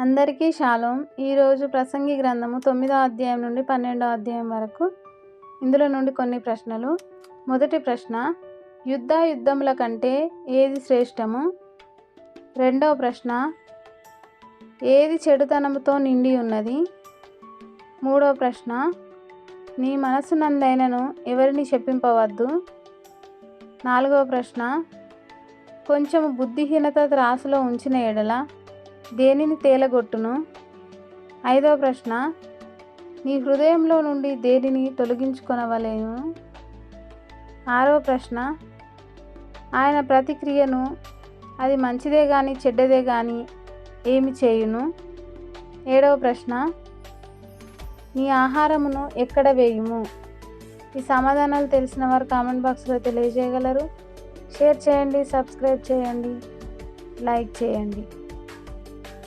అందరికీ షాలోమ్. ఈరోజు ప్రసంగి గ్రంథము 9వ అధ్యాయం నుండి 12వ అధ్యాయం వరకు. ఇందులో నుండి కొన్ని ప్రశ్నలు. మొదటి ప్రశ్న, యుద్ధముల కంటే ఏది శ్రేష్టము? రెండవ ప్రశ్న, ఏది చెడుతనముతో నిండి ఉన్నది? మూడవ ప్రశ్న, నీ మనసునందైనను ఎవరిని శపింపవద్దు. నాలుగవ ప్రశ్న, కొంచెము బుద్ధిహీనత త్రాసులో ఉంచిన ఎడల దేనిని తేలగొట్టును? ఐదవ ప్రశ్న, నీ హృదయంలో నుండి దేనిని తొలగించుకొనవలెను? ఆరవ ప్రశ్న, ఆయన ప్రతిక్రియను అది మంచిదే కానీ చెడ్డదే కానీ ఏమి చేయును? ఏడవ ప్రశ్న, నీ ఆహారమును ఎక్కడ వేయుము? ఈ సమాధానాలు తెలిసిన వారు కామెంట్ బాక్స్లో తెలియజేయగలరు. షేర్ చేయండి, సబ్స్క్రైబ్ చేయండి, లైక్ చేయండి.